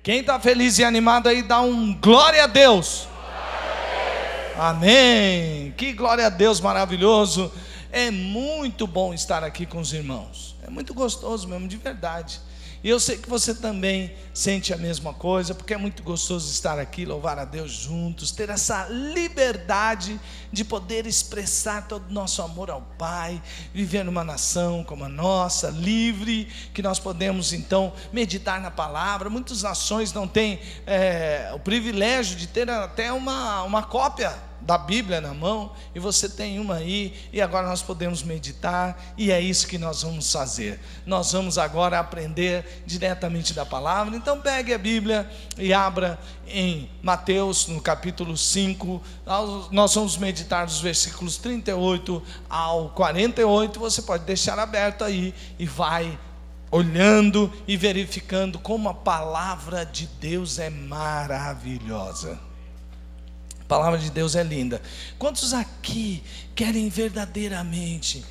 Quem está feliz e animado aí, dá um glória a Deus. Amém. Que glória a Deus maravilhoso. É muito bom estar aqui com os irmãos. É muito gostoso mesmo, de verdade. E eu sei que você também sente a mesma coisa, porque é muito gostoso estar aqui, louvar a Deus juntos, ter essa liberdade de poder expressar todo o nosso amor ao Pai, viver numa nação como a nossa, livre, que nós podemos então meditar na palavra. Muitas nações não têm o privilégio de ter até uma cópia da Bíblia na mão, e você tem uma aí, e agora nós podemos meditar, e é isso que nós vamos fazer. Nós vamos agora aprender diretamente da palavra. Então pegue a Bíblia e abra em Mateus, no capítulo 5, nós vamos meditar dos versículos 38 ao 48, você pode deixar aberto aí, e vai olhando e verificando como a palavra de Deus é maravilhosa. A palavra de Deus é linda. Quantos aqui querem verdadeiramente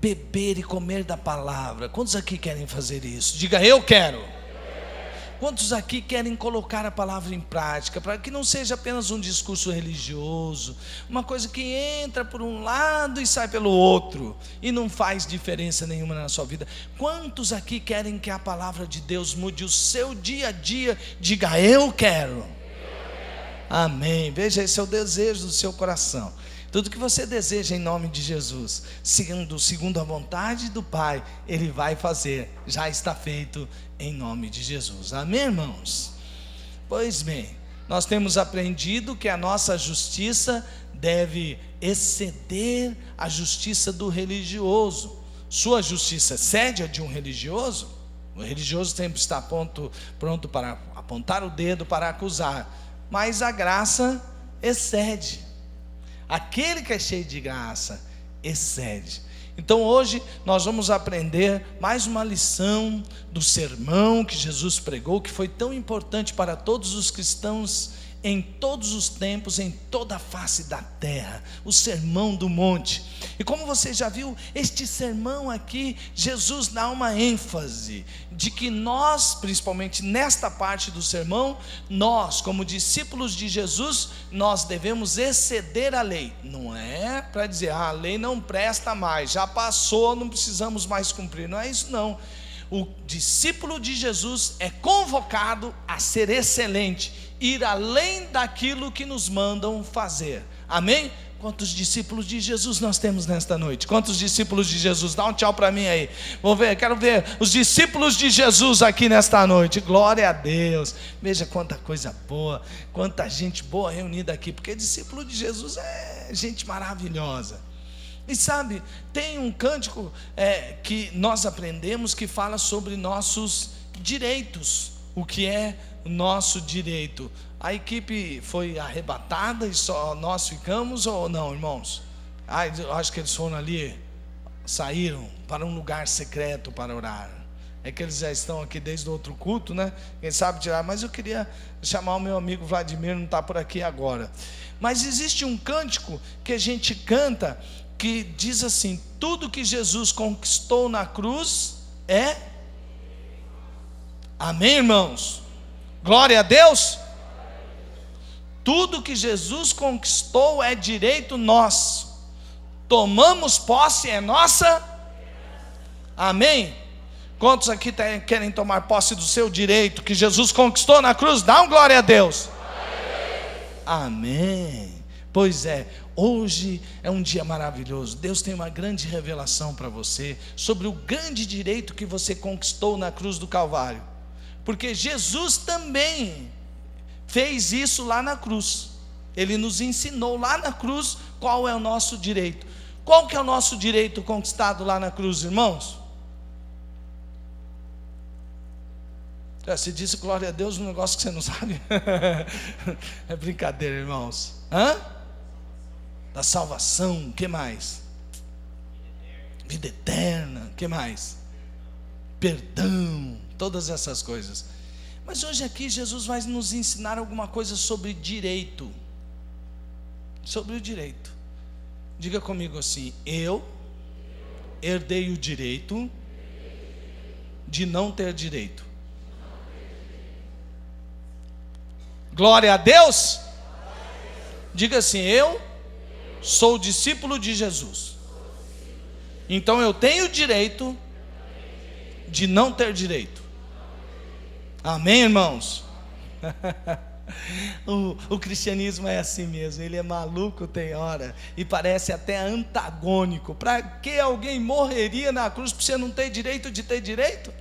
beber e comer da palavra? Quantos aqui querem fazer isso? Diga, eu quero. Quantos aqui querem colocar a palavra em prática, para que não seja apenas um discurso religioso, uma coisa que entra por um lado e sai pelo outro, e não faz diferença nenhuma na sua vida? Quantos aqui querem que a palavra de Deus mude o seu dia a dia? Diga, eu quero. Amém. Veja, esse é o desejo do seu coração. Tudo que você deseja em nome de Jesus, segundo a vontade do Pai, Ele vai fazer. Já está feito em nome de Jesus. Amém, irmãos? Pois bem, nós temos aprendido que a nossa justiça deve exceder a justiça do religioso. Sua justiça excede a de um religioso? O religioso sempre está pronto para apontar o dedo, para acusar. Mas a graça excede. Aquele que é cheio de graça excede. Então hoje nós vamos aprender mais uma lição do sermão que Jesus pregou, que foi tão importante para todos os cristãos em todos os tempos, em toda a face da terra, o sermão do monte. E como você já viu, este sermão aqui, Jesus dá uma ênfase de que nós, principalmente nesta parte do sermão, nós como discípulos de Jesus, nós devemos exceder a lei. Não é para dizer, a lei não presta mais, já passou, não precisamos mais cumprir. Não é isso não. O discípulo de Jesus é convocado a ser excelente, ir além daquilo que nos mandam fazer. Amém? Quantos discípulos de Jesus nós temos nesta noite? Quantos discípulos de Jesus? Dá um tchau para mim aí. Vou ver, quero ver os discípulos de Jesus aqui nesta noite. Glória a Deus. Veja quanta coisa boa, quanta gente boa reunida aqui, porque discípulo de Jesus é gente maravilhosa. E sabe, tem um cântico que nós aprendemos que fala sobre nossos direitos. O que é o nosso direito? A equipe foi arrebatada e só nós ficamos ou não, irmãos? Eu acho que eles foram ali, saíram para um lugar secreto para orar. É que eles já estão aqui desde o outro culto, né? Quem sabe tirar, mas eu queria chamar o meu amigo Vladimir, não está por aqui agora. Mas existe um cântico que a gente canta, que diz assim: tudo que Jesus conquistou na cruz é... Amém, irmãos? Glória a Deus. Tudo que Jesus conquistou é direito nosso. Tomamos posse, é nossa. Amém? Quantos aqui querem tomar posse do seu direito que Jesus conquistou na cruz? Dá um glória a Deus. Amém. Pois é, hoje é um dia maravilhoso. Deus tem uma grande revelação para você sobre o grande direito que você conquistou na cruz do Calvário, porque Jesus também fez isso lá na cruz. Ele nos ensinou lá na cruz qual é o nosso direito. Qual que é o nosso direito conquistado lá na cruz, irmãos? Você disse glória a Deus num negócio que você não sabe. É brincadeira, irmãos. Da salvação, o que mais? Vida eterna, o que mais? Perdão, todas essas coisas. Mas hoje aqui Jesus vai nos ensinar alguma coisa sobre direito. Sobre o direito. Diga comigo assim: eu herdei o direito de não ter direito. Glória a Deus. Diga assim: eu sou discípulo de Jesus. Então eu tenho direito de não ter direito. Amém, irmãos? O cristianismo é assim mesmo, ele é maluco tem hora, e parece até antagônico. Para que alguém morreria na cruz para você não ter direito de ter direito?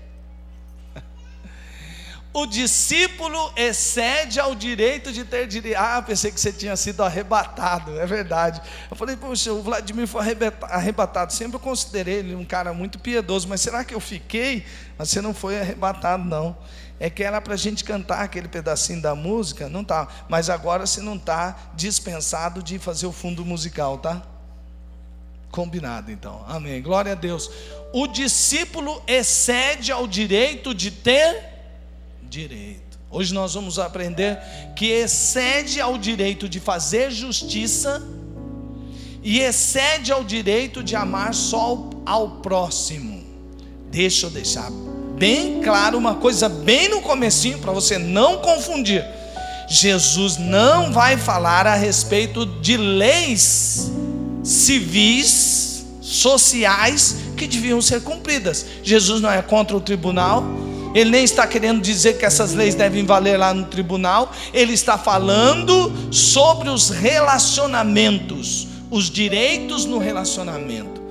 O discípulo excede ao direito de ter direito. Pensei que você tinha sido arrebatado, é verdade. Eu falei, poxa, o Vladimir foi arrebatado. Sempre eu considerei ele um cara muito piedoso, mas será que eu fiquei? Mas você não foi arrebatado, não. É que era para a gente cantar aquele pedacinho da música, não tá. Mas agora você não está dispensado de fazer o fundo musical, tá? Combinado então, amém, glória a Deus. O discípulo excede ao direito de ter direito. Hoje nós vamos aprender que excede ao direito de fazer justiça e excede ao direito de amar só ao próximo. Deixa eu deixar bem claro uma coisa bem no comecinho para você não confundir. Jesus não vai falar a respeito de leis civis, sociais que deviam ser cumpridas. Jesus não é contra o tribunal. Ele nem está querendo dizer que essas leis devem valer lá no tribunal. Ele está falando sobre os relacionamentos, os direitos no relacionamento.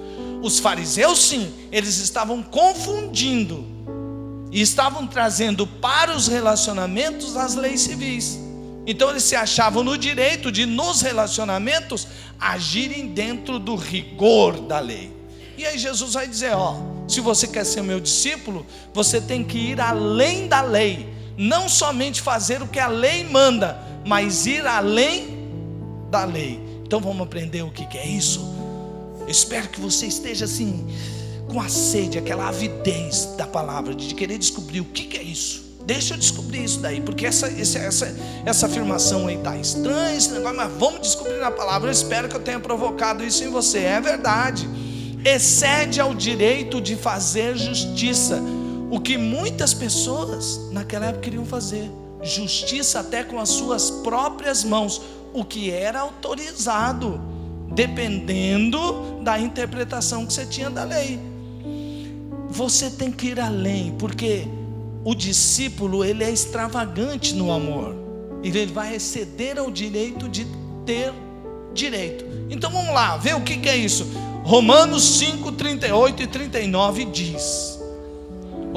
Os fariseus, sim, eles estavam confundindo e estavam trazendo para os relacionamentos as leis civis. Então eles se achavam no direito de, nos relacionamentos, agirem dentro do rigor da lei. E aí Jesus vai dizer, se você quer ser meu discípulo, você tem que ir além da lei. Não somente fazer o que a lei manda, mas ir além da lei. Então vamos aprender o que é isso? Eu espero que você esteja assim, com a sede, aquela avidez da palavra, de querer descobrir o que é isso. Deixa eu descobrir isso daí, porque essa afirmação aí está estranha, esse negócio, mas vamos descobrir na palavra. Eu espero que eu tenha provocado isso em você. É verdade. Excede ao direito de fazer justiça, o que muitas pessoas naquela época queriam fazer, justiça até com as suas próprias mãos, o que era autorizado, dependendo da interpretação que você tinha da lei. Você tem que ir além, porque o discípulo, ele é extravagante no amor, ele vai exceder ao direito de ter direito. Então vamos lá, ver o que é isso. Romanos 5, 38 e 39 diz,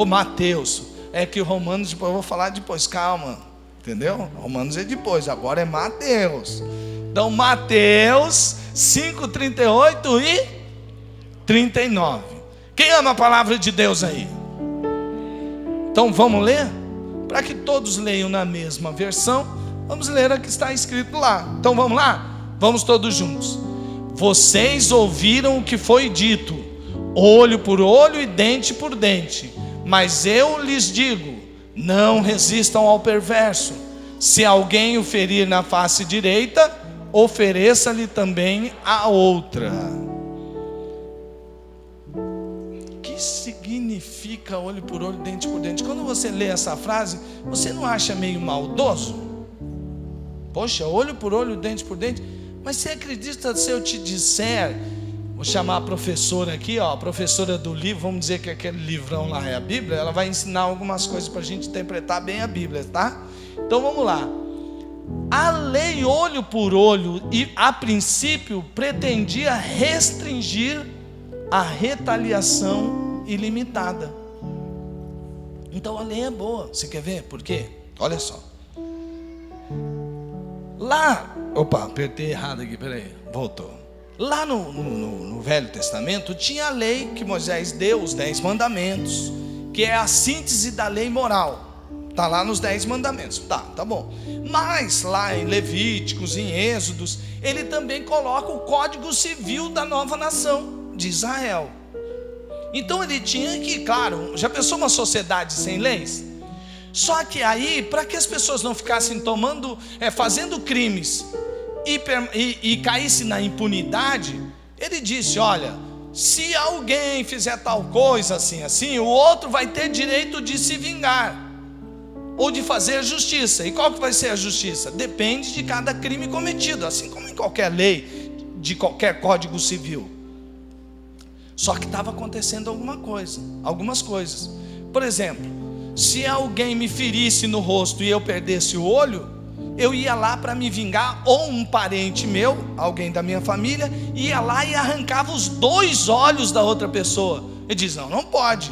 Mateus, é que o Romanos depois eu vou falar depois, calma, entendeu? Romanos é depois, agora é Mateus. Então Mateus 5, 38 e 39. Quem ama a palavra de Deus aí? Então vamos ler? Para que todos leiam na mesma versão, vamos ler o que está escrito lá. Então vamos lá? Vamos todos juntos. Vocês ouviram o que foi dito, olho por olho e dente por dente. Mas eu lhes digo, não resistam ao perverso. Se alguém o ferir na face direita, ofereça-lhe também a outra. O que significa olho por olho, dente por dente? Quando você lê essa frase, você não acha meio maldoso? Poxa, olho por olho, dente por dente. Mas você acredita se eu te disser, vou chamar a professora aqui, a professora do livro, vamos dizer que aquele livrão lá é a Bíblia, ela vai ensinar algumas coisas para a gente interpretar bem a Bíblia, tá? Então vamos lá. A lei olho por olho, e a princípio pretendia restringir a retaliação ilimitada. Então a lei é boa. Você quer ver por quê? Olha só. Lá, apertei errado aqui, peraí, voltou. Lá no Velho Testamento tinha a lei que Moisés deu, os 10 mandamentos, que é a síntese da lei moral. Está lá nos 10 mandamentos, tá bom. Mas lá em Levíticos, em Êxodos, ele também coloca o Código Civil da nova nação de Israel. Então ele tinha que, claro, já pensou uma sociedade sem leis? Só que aí, para que as pessoas não ficassem fazendo crimes e caíssem na impunidade, ele disse, olha, se alguém fizer tal coisa assim, o outro vai ter direito de se vingar. ou de fazer justiça. E qual que vai ser a justiça? Depende de cada crime cometido, assim como em qualquer lei, de qualquer código civil. Só que estava acontecendo algumas coisas. Por exemplo, se alguém me ferisse no rosto e eu perdesse o olho, eu ia lá para me vingar, ou um parente meu, alguém da minha família, ia lá e arrancava os 2 olhos da outra pessoa. Ele diz, não pode.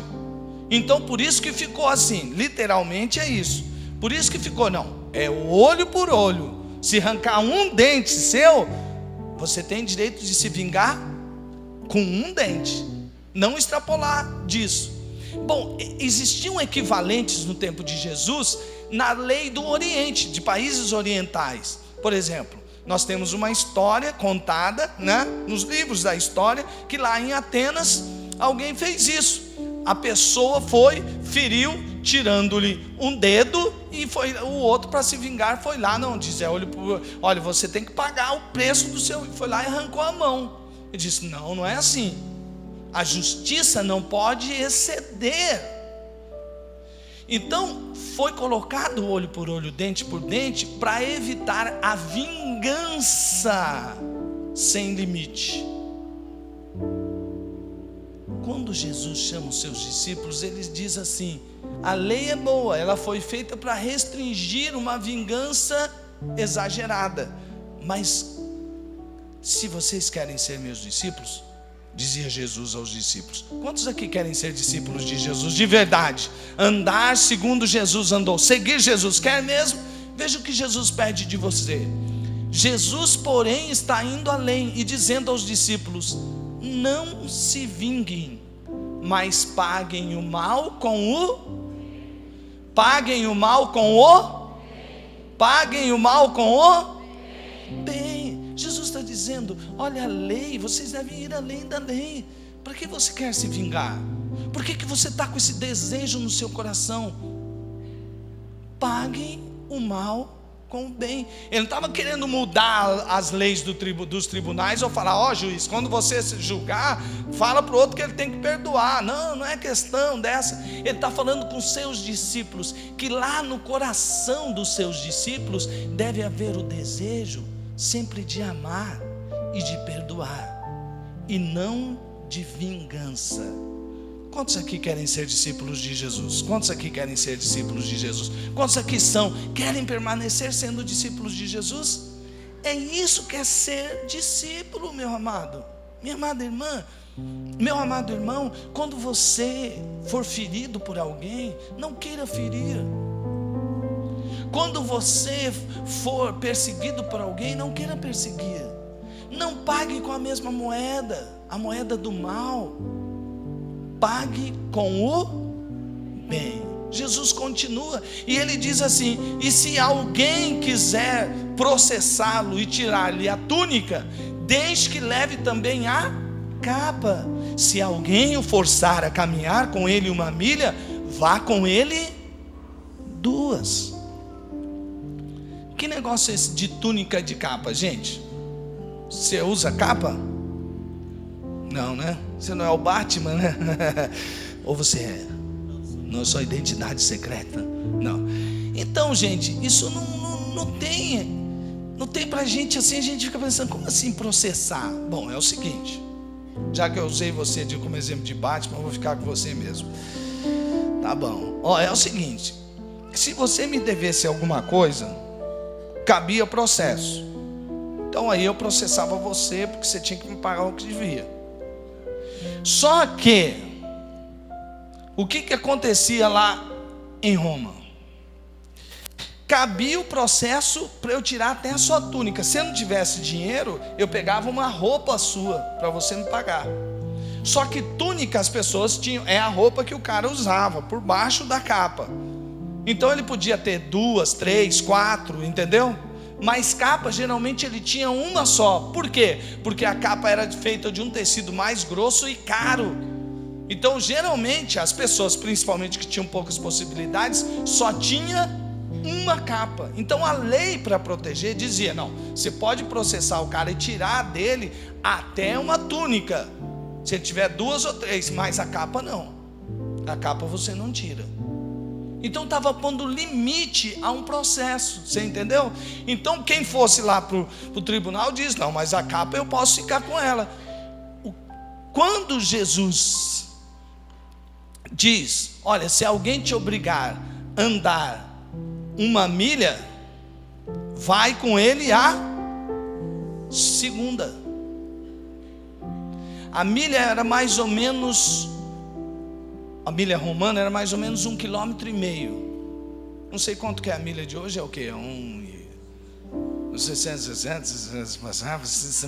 Então por isso que ficou assim, literalmente é isso. Por isso que ficou, é olho por olho. Se arrancar um dente seu, você tem direito de se vingar com um dente, não extrapolar disso. Bom, existiam equivalentes no tempo de Jesus na lei do Oriente, de países orientais. Por exemplo, nós temos uma história contada, nos livros da história, que lá em Atenas alguém fez isso. A pessoa feriu, tirando-lhe um dedo, e foi o outro, para se vingar, foi lá, olha, você tem que pagar o preço do seu. Foi lá e arrancou a mão. Ele disse, não é assim. A justiça não pode exceder. Então foi colocado olho por olho, dente por dente, para evitar a vingança sem limite. Quando Jesus chama os seus discípulos, ele diz assim: a lei é boa, ela foi feita para restringir uma vingança exagerada, mas se vocês querem ser meus discípulos, dizia Jesus aos discípulos, quantos aqui querem ser discípulos de Jesus de verdade? Andar segundo Jesus andou, seguir Jesus, quer mesmo? Veja o que Jesus pede de você. Jesus, porém, está indo além e dizendo aos discípulos: não se vinguem, mas paguem o mal com o bem. Jesus está dizendo: olha a lei, vocês devem ir além da lei. Para que você quer se vingar? Por que você está com esse desejo no seu coração? Paguem o mal com o bem. Ele não estava querendo mudar as leis dos tribunais, ou falar: juiz, quando você se julgar, fala para o outro que ele tem que perdoar. Não é questão dessa. Ele está falando com seus discípulos, que lá no coração dos seus discípulos deve haver o desejo sempre de amar e de perdoar, e não de vingança. Quantos aqui querem ser discípulos de Jesus? Quantos aqui querem ser discípulos de Jesus? Quantos aqui querem permanecer sendo discípulos de Jesus? É isso que é ser discípulo, meu amado, minha amada irmã, meu amado irmão. Quando você for ferido por alguém, não queira ferir. Quando você for perseguido por alguém, não queira perseguir. Não pague com a mesma moeda, a moeda do mal. Pague com o bem. Jesus continua e ele diz assim: e se alguém quiser processá-lo e tirar-lhe a túnica, deixe que leve também a capa. Se alguém o forçar a caminhar com ele 1 milha, vá com ele 2. Que negócio é esse de túnica e de capa, gente? Você usa capa? Não, né? Você não é o Batman, né? Ou você é? Não é só identidade secreta? Não. Então, gente, isso não tem pra gente assim. A gente fica pensando: como assim processar? Bom, é o seguinte, já que eu usei você como exemplo de Batman, eu vou ficar com você mesmo. Tá bom. É o seguinte: se você me devesse alguma coisa, cabia processo. Então aí eu processava você, porque você tinha que me pagar o que devia. Só que o que acontecia lá em Roma? Cabia o processo para eu tirar até a sua túnica. Se eu não tivesse dinheiro, eu pegava uma roupa sua para você me pagar. Só que túnica as pessoas tinham, é a roupa que o cara usava por baixo da capa. Então ele podia ter 2, 3, 4, entendeu? Mas capa geralmente ele tinha uma só. Por quê? Porque a capa era feita de um tecido mais grosso e caro. Então geralmente as pessoas, principalmente que tinham poucas possibilidades, só tinha uma capa. Então a lei, para proteger, dizia: não, você pode processar o cara e tirar dele até uma túnica, se ele tiver 2 ou 3, mas a capa não. A capa você não tira. Então estava pondo limite a um processo, você entendeu? Então quem fosse lá para o tribunal diz, não, mas a capa eu posso ficar com ela. Quando Jesus diz, olha, se alguém te obrigar a andar 1 milha, vai com ele a segunda. A milha era mais ou menos, a milha romana era mais ou menos 1,5 km. Não sei quanto que é a milha de hoje, é o quê? 600,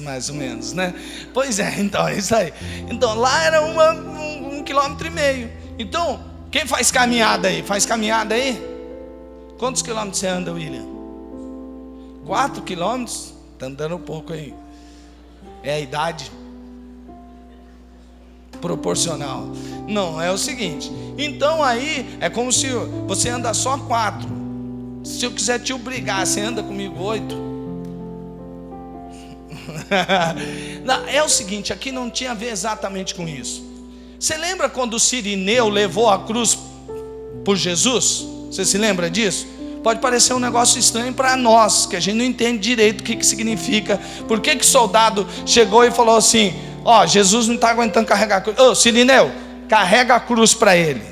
mais ou menos, né? Pois é, então, é isso aí. Então, lá era 1,5 km. Então, quem faz caminhada aí? Faz caminhada aí? Quantos quilômetros você anda, William? 4 quilômetros? Está andando um pouco aí. É a idade proporcional. Não, é o seguinte. Então aí é como se você anda só 4. Se eu quiser te obrigar, você anda comigo 8. Não, é o seguinte, aqui não tinha a ver exatamente com isso. Você lembra quando o Cirineu levou a cruz por Jesus? Você se lembra disso? Pode parecer um negócio estranho para nós, que a gente não entende direito o que significa. Por que o soldado chegou e falou assim, Jesus não está aguentando carregar a cruz. Cirineu, carrega a cruz para ele.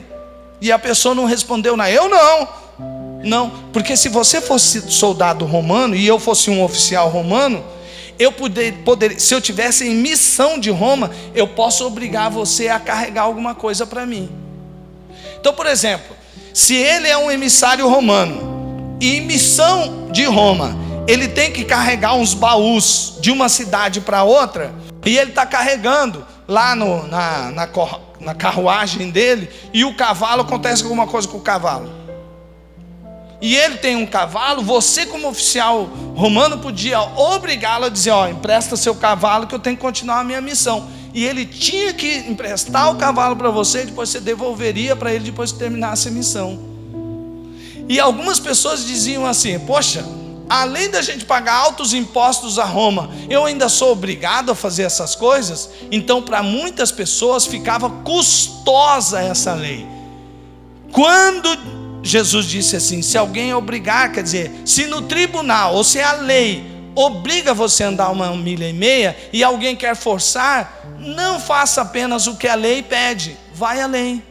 E a pessoa não respondeu nada. Eu não, porque se você fosse soldado romano e eu fosse um oficial romano, eu poderia, se eu tivesse em missão de Roma, eu posso obrigar você a carregar alguma coisa para mim. Então, por exemplo, se ele é um emissário romano e em missão de Roma, ele tem que carregar uns baús de uma cidade para outra, e ele está carregando lá na carruagem dele, e o cavalo, acontece alguma coisa com o cavalo, e ele tem um cavalo, você como oficial romano podia obrigá-lo a dizer, empresta seu cavalo que eu tenho que continuar a minha missão. E ele tinha que emprestar o cavalo para você, e depois você devolveria para ele depois que terminasse a missão. E algumas pessoas diziam assim, poxa, além da gente pagar altos impostos a Roma, eu ainda sou obrigado a fazer essas coisas? Então para muitas pessoas ficava custosa essa lei. Quando Jesus disse assim, se alguém obrigar, quer dizer, se no tribunal, ou se a lei obriga você a andar 1,5 milha, e alguém quer forçar, não faça apenas o que a lei pede, vai além.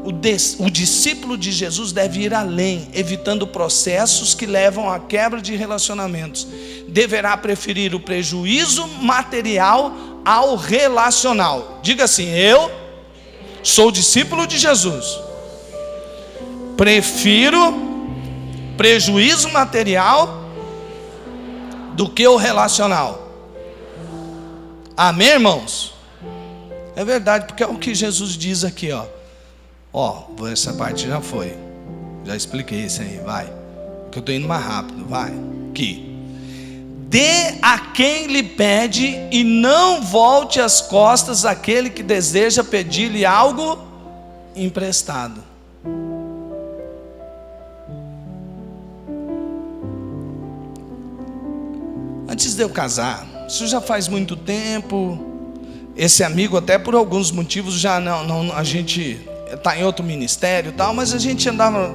O discípulo de Jesus deve ir além, evitando processos que levam à quebra de relacionamentos. Deverá preferir o prejuízo material ao relacional. Diga assim, eu sou discípulo de Jesus, prefiro prejuízo material do que o relacional. Amém, irmãos? É verdade, porque é o que Jesus diz aqui, essa parte já foi, já expliquei isso aí, vai, que eu estou indo mais rápido, vai, aqui. Dê a quem lhe pede e não volte as costas àquele que deseja pedir-lhe algo emprestado. Antes de eu casar, isso já faz muito tempo. Esse amigo, até por alguns motivos, já não, a gente está em outro ministério e tal, mas a gente andava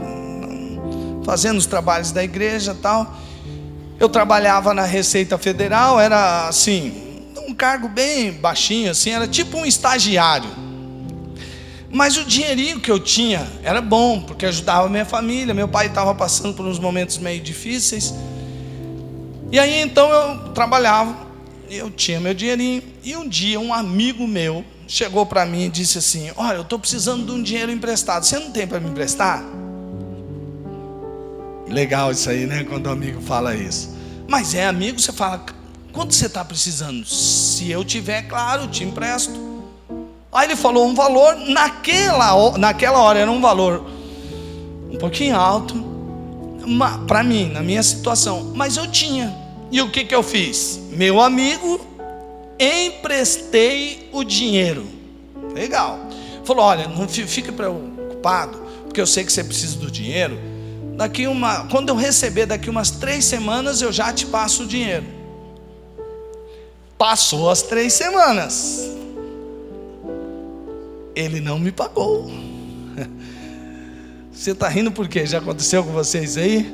fazendo os trabalhos da igreja e tal. Eu trabalhava na Receita Federal, era assim, um cargo bem baixinho, assim, era tipo um estagiário. Mas o dinheirinho que eu tinha era bom, porque ajudava a minha família. Meu pai estava passando por uns momentos meio difíceis. E aí então eu trabalhava, eu tinha meu dinheirinho. E um dia um amigo meu chegou para mim e disse assim, olha, eu estou precisando de um dinheiro emprestado, você não tem para me emprestar? Legal isso aí, né, quando o amigo fala isso. Mas é amigo, você fala, quanto você está precisando? Se eu tiver, claro, eu te empresto. Aí ele falou um valor, naquela hora era um valor um pouquinho alto para mim, na minha situação, mas eu tinha. E o que eu fiz? Meu amigo, emprestei o dinheiro. Legal. Falou, olha, não fique preocupado, porque eu sei que você precisa do dinheiro. Quando eu receber daqui umas 3 semanas, eu já te passo o dinheiro. Passou as 3 semanas, ele não me pagou. Você está rindo por quê? Já aconteceu com vocês aí?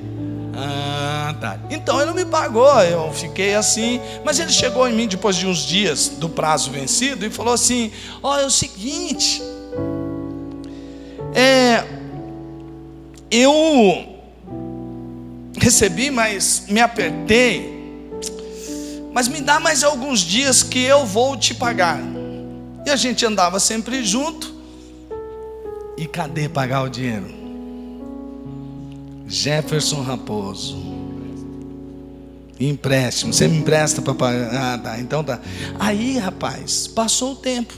Ah, tá. Então ele não me pagou, eu fiquei assim. Mas ele chegou em mim depois de uns dias do prazo vencido e falou assim: ó, é o seguinte, eu recebi, mas me apertei, mas me dá mais alguns dias que eu vou te pagar. E a gente andava sempre junto. E cadê pagar o dinheiro? Jefferson Raposo, empréstimo, você me empresta para pagar? Ah, tá, então tá. Aí, rapaz, passou o tempo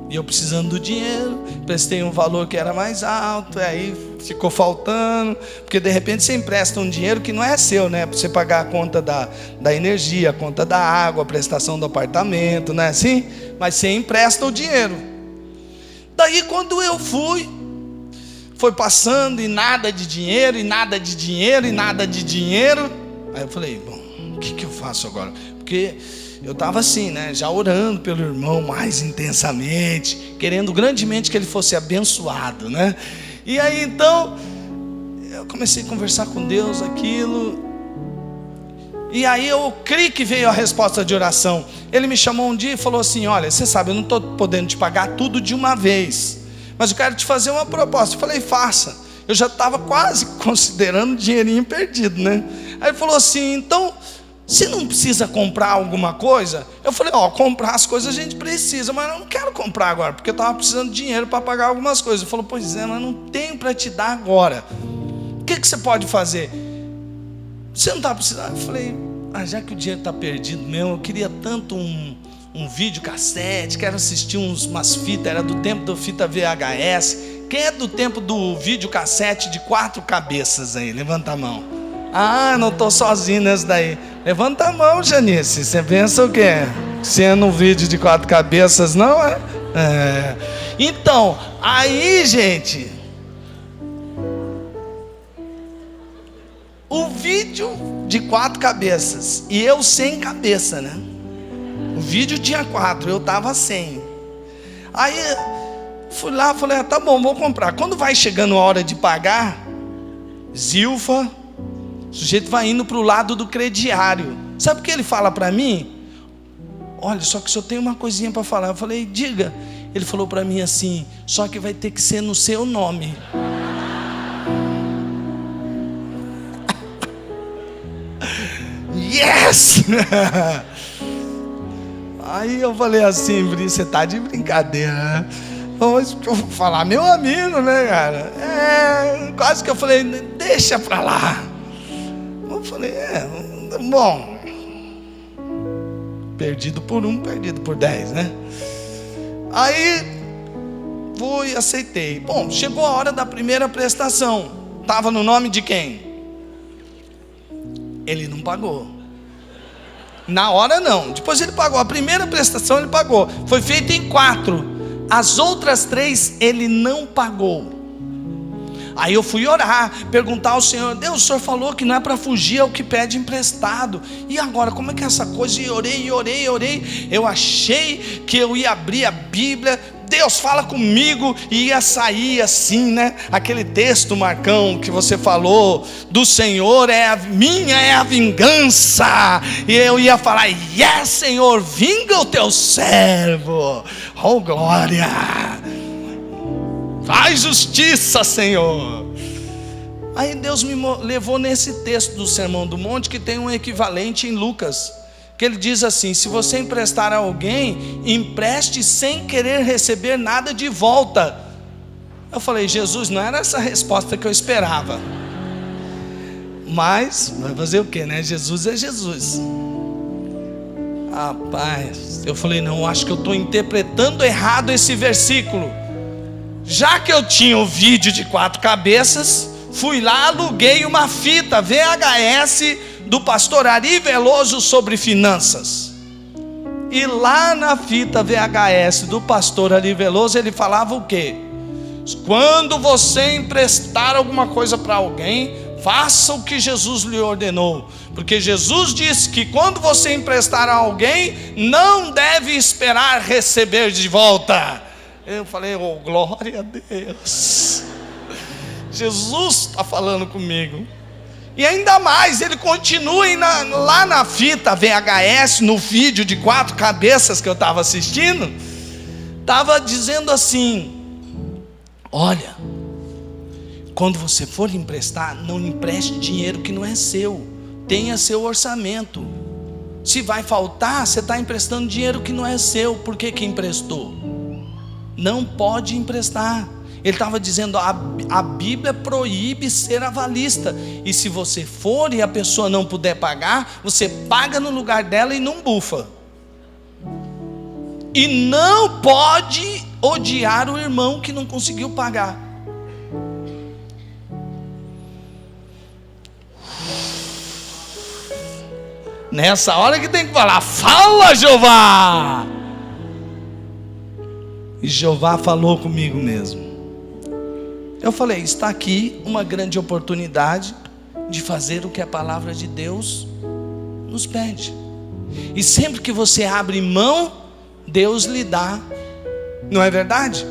e eu precisando do dinheiro, prestei um valor que era mais alto, aí ficou faltando, porque de repente você empresta um dinheiro que não é seu, né? Para você pagar a conta da energia, a conta da água, a prestação do apartamento, não é assim? Mas você empresta o dinheiro. Daí quando eu foi passando e nada de dinheiro, e nada de dinheiro, e nada de dinheiro. Aí eu falei, bom, o que eu faço agora? Porque eu estava assim, né, já orando pelo irmão mais intensamente, querendo grandemente que ele fosse abençoado, né? E aí então, eu comecei a conversar com Deus aquilo. E aí eu creio que veio a resposta de oração. Ele me chamou um dia e falou assim: olha, você sabe, eu não estou podendo te pagar tudo de uma vez, mas eu quero te fazer uma proposta. Eu falei, faça. Eu já estava quase considerando dinheirinho perdido, né? Aí ele falou assim: então, você não precisa comprar alguma coisa? Eu falei, comprar as coisas a gente precisa, mas eu não quero comprar agora, porque eu estava precisando de dinheiro para pagar algumas coisas. Ele falou, pois é, mas não tenho para te dar agora. O que você pode fazer? Você não está precisando? Eu falei, já que o dinheiro está perdido mesmo, eu queria tanto um vídeo cassete, quero assistir umas fitas, era do tempo da fita VHS. Quem é do tempo do vídeo cassete de 4 cabeças aí? Levanta a mão. Ah, não estou sozinho nessa daí. Levanta a mão, Janice. Você pensa o quê? Se é no vídeo de 4 cabeças, não é? Então, aí, gente, o vídeo de 4 cabeças e eu sem cabeça, né? O vídeo tinha 4, eu estava sem. Aí fui lá, falei, tá bom, vou comprar. Quando vai chegando a hora de pagar, Zilfa, o sujeito vai indo para o lado do crediário. Sabe o que ele fala para mim? Olha, só que só tem uma coisinha para falar. Eu falei, diga. Ele falou para mim assim, só que vai ter que ser no seu nome. Yes! Aí eu falei assim, você tá de brincadeira, né? Eu vou falar, meu amigo, né, cara? Quase que eu falei, deixa pra lá. Eu falei, bom, perdido por 1, perdido por 10, né? Aí fui, aceitei. Bom, chegou a hora da primeira prestação. Estava no nome de quem? Ele não pagou. Na hora não, depois ele pagou. A primeira prestação ele pagou, foi feita em 4. As outras 3 ele não pagou. Aí eu fui orar, perguntar ao Senhor, Deus, o Senhor falou que não é para fugir ao que pede emprestado. E agora, como é que é essa coisa? E orei. Eu achei que eu ia abrir a Bíblia, Deus fala comigo, e ia sair assim, né? Aquele texto, Marcão, que você falou, do Senhor é a vingança. E eu ia falar, yes, Senhor, vinga o teu servo. Oh, glória. Faz justiça, Senhor. Aí Deus me levou nesse texto do Sermão do Monte, que tem um equivalente em Lucas, que ele diz assim: se você emprestar a alguém, empreste sem querer receber nada de volta. Eu falei, Jesus, não era essa a resposta que eu esperava. Mas, vai fazer o que, né? Jesus é Jesus. Rapaz, eu falei, não, acho que eu estou interpretando errado esse versículo. Já que eu tinha o vídeo de 4 cabeças, fui lá, aluguei uma fita VHS do pastor Ari Veloso sobre finanças. E lá na fita VHS do pastor Ari Veloso, ele falava o quê? Quando você emprestar alguma coisa para alguém, faça o que Jesus lhe ordenou. Porque Jesus disse que quando você emprestar a alguém, não deve esperar receber de volta. Eu falei, oh, glória a Deus. Jesus está falando comigo. E ainda mais, ele continua lá na fita VHS, no vídeo de 4 cabeças que eu estava assistindo, estava dizendo assim: olha, quando você for emprestar, não empreste dinheiro que não é seu, tenha seu orçamento. Se vai faltar, você está emprestando dinheiro que não é seu. Por que emprestou? Não pode emprestar. Ele estava dizendo, a Bíblia proíbe ser avalista. E se você for e a pessoa não puder pagar, você paga no lugar dela e não bufa. E não pode odiar o irmão que não conseguiu pagar. Nessa hora que tem que falar, fala Jeová. E Jeová falou comigo mesmo. Eu falei, está aqui uma grande oportunidade de fazer o que a palavra de Deus nos pede. E sempre que você abre mão, Deus lhe dá. Não é verdade?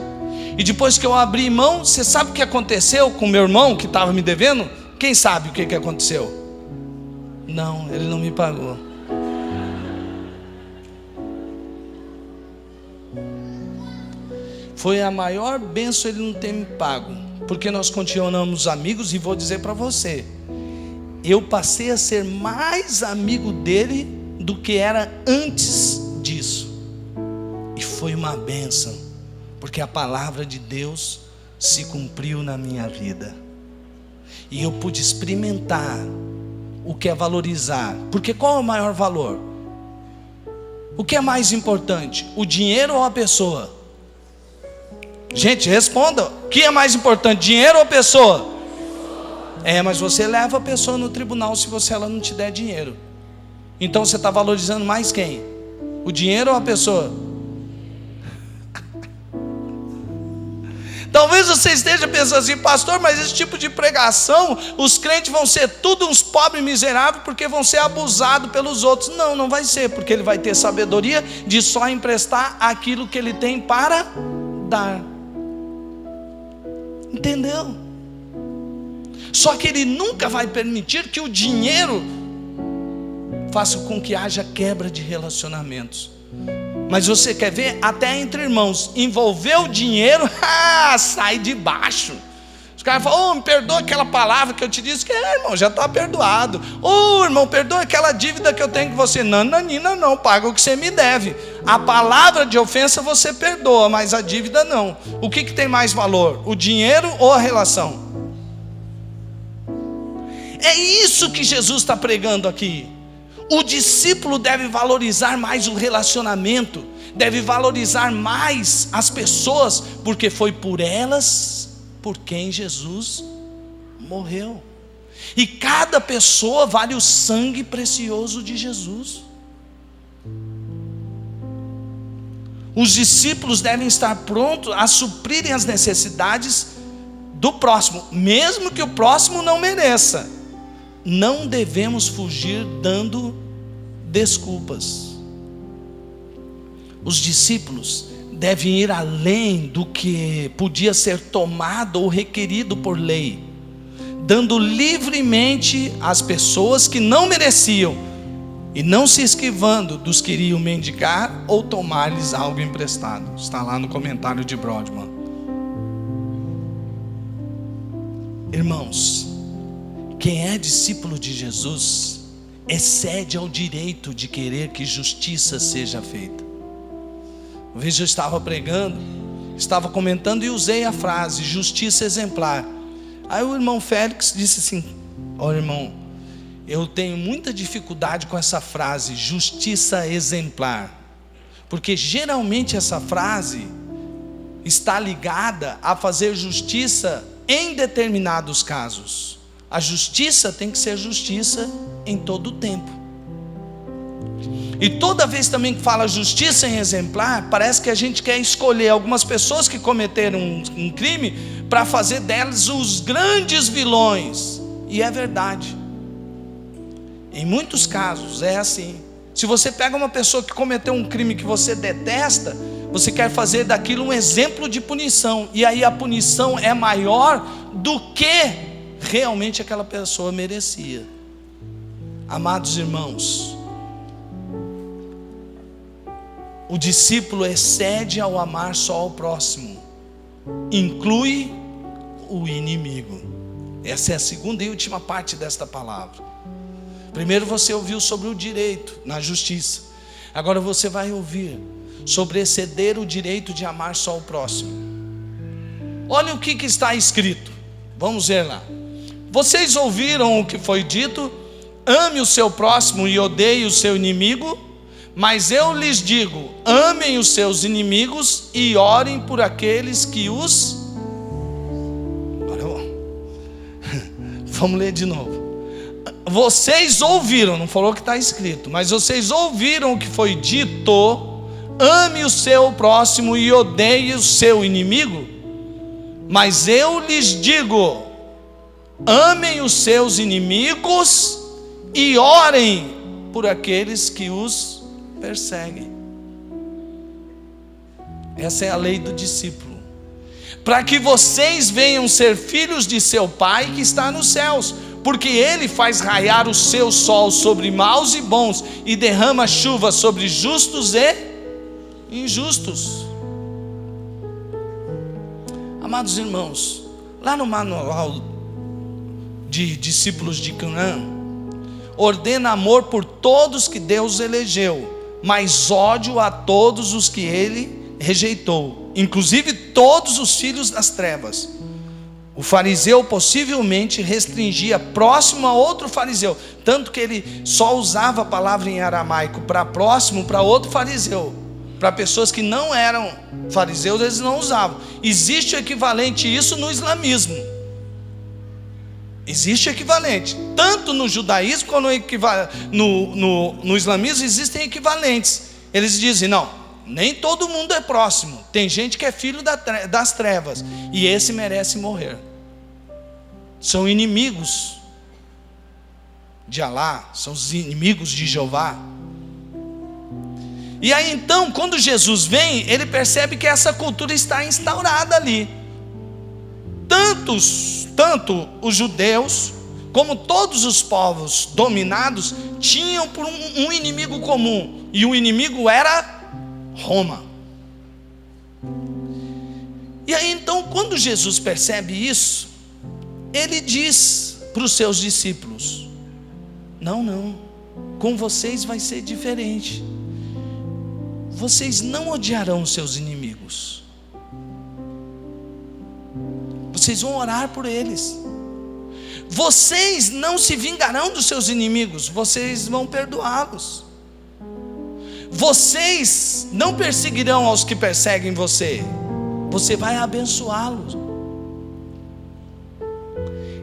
E depois que eu abri mão, você sabe o que aconteceu com meu irmão que estava me devendo? Quem sabe o que aconteceu? Não, ele não me pagou. Foi a maior bênção ele não ter me pago, porque nós continuamos amigos. E vou dizer para você, eu passei a ser mais amigo dele do que era antes disso. E foi uma bênção, porque a palavra de Deus se cumpriu na minha vida. E eu pude experimentar o que é valorizar. Porque qual é o maior valor? O que é mais importante? O dinheiro ou a pessoa? Gente, responda. O que é mais importante? Dinheiro ou a pessoa? Mas você leva a pessoa no tribunal se ela não te der dinheiro. Então você está valorizando mais quem? O dinheiro ou a pessoa? Talvez você esteja pensando assim, pastor, mas esse tipo de pregação, os crentes vão ser tudo uns pobres miseráveis, porque vão ser abusados pelos outros. Não, não vai ser, porque ele vai ter sabedoria de só emprestar aquilo que ele tem para dar. Entendeu? Só que ele nunca vai permitir que o dinheiro faça com que haja quebra de relacionamentos. Mas você quer ver? Até entre irmãos, envolveu o dinheiro, sai de baixo. Os caras falam, me perdoa aquela palavra que eu te disse, que irmão, já está perdoado. Irmão, perdoa aquela dívida que eu tenho com você. Nananina, não, paga o que você me deve. A palavra de ofensa você perdoa, mas a dívida não. O que tem mais valor? O dinheiro ou a relação? É isso que Jesus está pregando aqui. O discípulo deve valorizar mais o relacionamento, deve valorizar mais as pessoas, porque foi por elas por quem Jesus morreu. E cada pessoa vale o sangue precioso de Jesus. Os discípulos devem estar prontos a suprirem as necessidades do próximo, mesmo que o próximo não mereça. Não devemos fugir dando desculpas. Os discípulos devem ir além do que podia ser tomado ou requerido por lei, dando livremente às pessoas que não mereciam, e não se esquivando dos que iriam mendigar ou tomar-lhes algo emprestado. Está lá no comentário de Brodman. Irmãos, quem é discípulo de Jesus excede ao direito de querer que justiça seja feita. Uma vez eu estava pregando, estava comentando e usei a frase justiça exemplar. Aí o irmão Félix disse assim: olha, irmão, eu tenho muita dificuldade com essa frase justiça exemplar, porque geralmente essa frase está ligada a fazer justiça em determinados casos. A justiça tem que ser justiça em todo o tempo. E toda vez também que fala justiça em exemplar, parece que a gente quer escolher algumas pessoas que cometeram um crime para fazer delas os grandes vilões. E é verdade. Em muitos casos é assim. Se você pega uma pessoa que cometeu um crime que você detesta, você quer fazer daquilo um exemplo de punição, e aí a punição é maior do que realmente aquela pessoa merecia. Amados irmãos, o discípulo excede ao amar só ao próximo, inclui o inimigo. Essa é a segunda e última parte desta palavra. Primeiro você ouviu sobre o direito na justiça, agora você vai ouvir sobre exceder o direito de amar só o próximo. Olha o que está escrito, vamos ver lá. Vocês ouviram o que foi dito: ame o seu próximo e odeie o seu inimigo. Mas eu lhes digo: amem os seus inimigos e orem por aqueles que os... Vamos ler de novo. Vocês ouviram, não falou que está escrito, mas vocês ouviram o que foi dito: ame o seu próximo e odeie o seu inimigo. Mas eu lhes digo: amem os seus inimigos e orem por aqueles que os perseguem. Essa é a lei do discípulo, para que vocês venham ser filhos de seu Pai que está nos céus, porque Ele faz raiar o seu sol sobre maus e bons, e derrama chuva sobre justos e injustos. Amados irmãos, lá no manual de discípulos de Canaã, ordena amor por todos que Deus elegeu, mas ódio a todos os que Ele rejeitou, inclusive todos os filhos das trevas. O fariseu possivelmente restringia próximo a outro fariseu, tanto que ele só usava a palavra em aramaico para próximo, para outro fariseu. Para pessoas que não eram fariseus, eles não usavam. Existe o equivalente isso no islamismo. Existe equivalente, tanto no judaísmo como no islamismo existem equivalentes. Eles dizem: não, nem todo mundo é próximo, tem gente que é filho das trevas, e esse merece morrer. São inimigos de Alá, são os inimigos de Jeová. E aí então, quando Jesus vem, ele percebe que essa cultura está instaurada ali. Tanto os judeus, como todos os povos dominados, tinham por um inimigo comum, e o inimigo era Roma. E aí então, quando Jesus percebe isso, ele diz para os seus discípulos: não, com vocês vai ser diferente. Vocês não odiarão os seus inimigos, vocês vão orar por eles. Vocês não se vingarão dos seus inimigos, vocês vão perdoá-los. Vocês não perseguirão aos que perseguem você, você vai abençoá-los.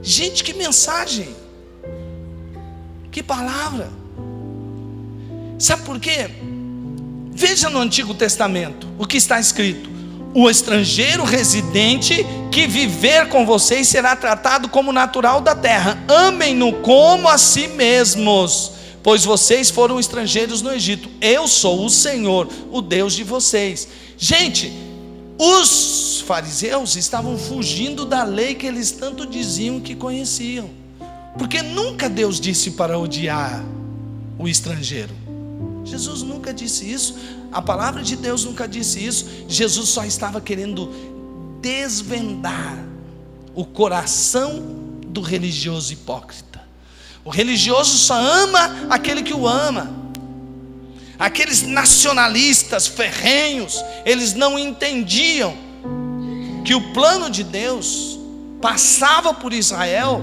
Gente, que mensagem, que palavra. Sabe por quê? Veja no Antigo Testamento o que está escrito: o estrangeiro residente que viver com vocês será tratado como natural da terra. Amem-no como a si mesmos, pois vocês foram estrangeiros no Egito. Eu sou o Senhor, o Deus de vocês. Gente, os fariseus estavam fugindo da lei que eles tanto diziam que conheciam, porque nunca Deus disse para odiar o estrangeiro. Jesus nunca disse isso, a palavra de Deus nunca disse isso. Jesus só estava querendo desvendar o coração do religioso hipócrita. O religioso só ama aquele que o ama. Aqueles nacionalistas ferrenhos, eles não entendiam que o plano de Deus passava por Israel,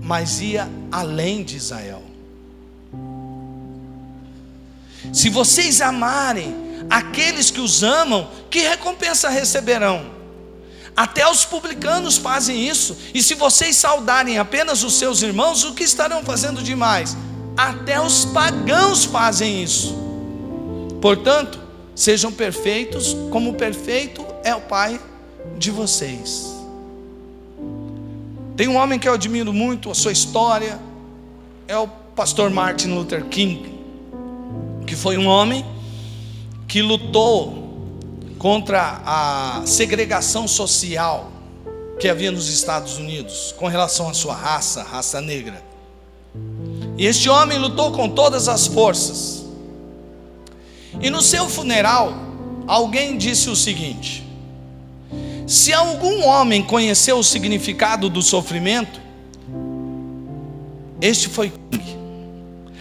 mas ia além de Israel. Se vocês amarem aqueles que os amam, que recompensa receberão? Até os publicanos fazem isso. E se vocês saudarem apenas os seus irmãos, o que estarão fazendo demais? Até os pagãos fazem isso. Portanto, sejam perfeitos, como perfeito é o Pai de vocês. Tem um homem que eu admiro muito a sua história, é o pastor Martin Luther King, que foi um homem que lutou contra a segregação social que havia nos Estados Unidos com relação à sua raça negra. E este homem lutou com todas as forças. E no seu funeral, alguém disse o seguinte: se algum homem conheceu o significado do sofrimento, este foi King.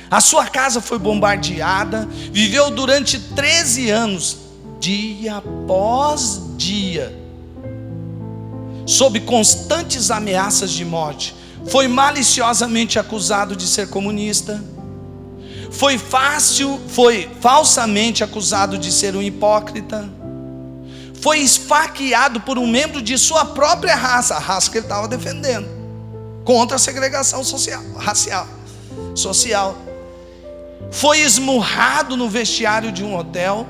A sua casa foi bombardeada, viveu durante 13 anos, dia após dia, sob constantes ameaças de morte. Foi maliciosamente acusado de ser comunista. Foi falsamente acusado de ser um hipócrita. Foi esfaqueado por um membro de sua própria raça, a raça que ele estava defendendo, contra a segregação racial. Foi esmurrado no vestiário de um hotel.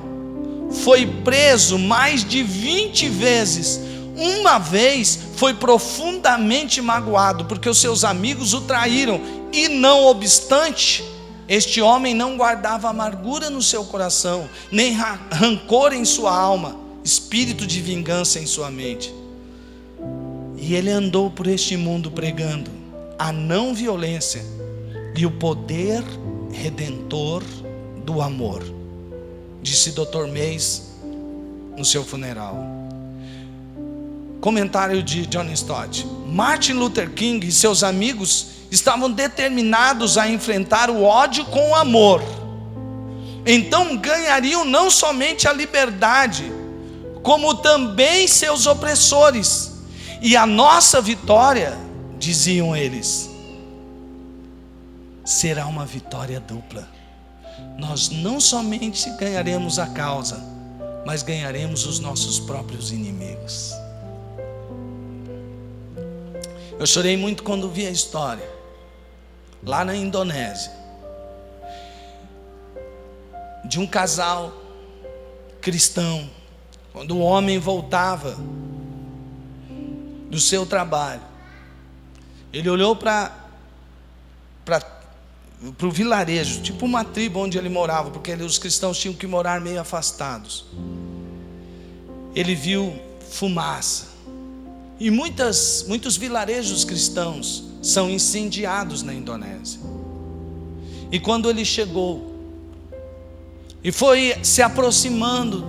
Foi preso mais de 20 vezes. Uma vez foi profundamente magoado porque os seus amigos o traíram, e não obstante, este homem não guardava amargura no seu coração, nem rancor em sua alma, espírito de vingança em sua mente. E ele andou por este mundo pregando a não violência e o poder redentor do amor, disse Dr. Mays no seu funeral. Comentário de John Stott: Martin Luther King e seus amigos estavam determinados a enfrentar o ódio com o amor. Então ganhariam não somente a liberdade, como também seus opressores. E a nossa vitória, diziam eles, será uma vitória dupla. Nós não somente ganharemos a causa, mas ganharemos os nossos próprios inimigos. Eu chorei muito quando vi a história lá na Indonésia de um casal cristão. Quando o homem voltava do seu trabalho, ele olhou para o vilarejo, tipo uma tribo onde ele morava, porque os cristãos tinham que morar meio afastados. Ele viu fumaça. E muitos vilarejos cristãos são incendiados na Indonésia. E quando ele chegou e foi se aproximando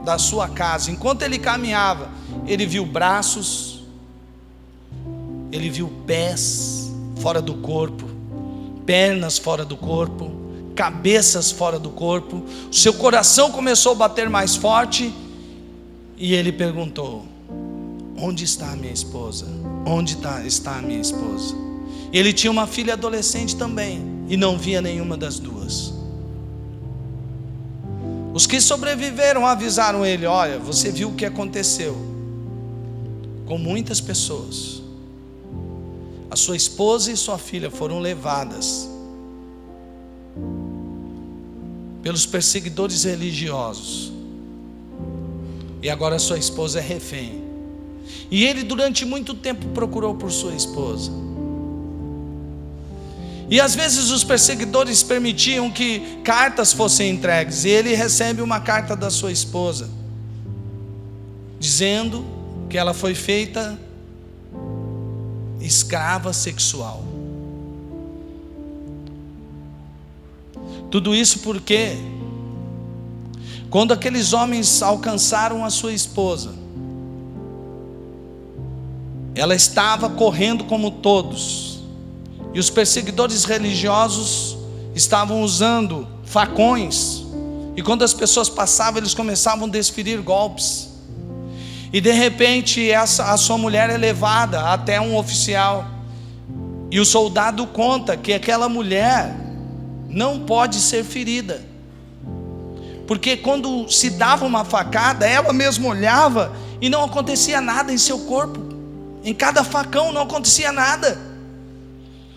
da sua casa, enquanto ele caminhava, ele viu braços, ele viu pés fora do corpo, pernas fora do corpo, cabeças fora do corpo. O seu coração começou a bater mais forte e ele perguntou: onde está a minha esposa? Onde está a minha esposa? Ele tinha uma filha adolescente também e não via nenhuma das duas. Os que sobreviveram avisaram ele: olha, você viu o que aconteceu com muitas pessoas. A sua esposa e sua filha foram levadas pelos perseguidores religiosos, e agora sua esposa é refém. E ele durante muito tempo procurou por sua esposa. E às vezes os perseguidores permitiam que cartas fossem entregues, e ele recebe uma carta da sua esposa dizendo que ela foi feita escrava sexual. Tudo isso porque quando aqueles homens alcançaram a sua esposa, ela estava correndo como todos, e os perseguidores religiosos estavam usando facões, e quando as pessoas passavam, eles começavam a desferir golpes. E de repente a sua mulher é levada até um oficial, e o soldado conta que aquela mulher não pode ser ferida, porque quando se dava uma facada, ela mesma olhava e não acontecia nada em seu corpo. Em cada facão não acontecia nada.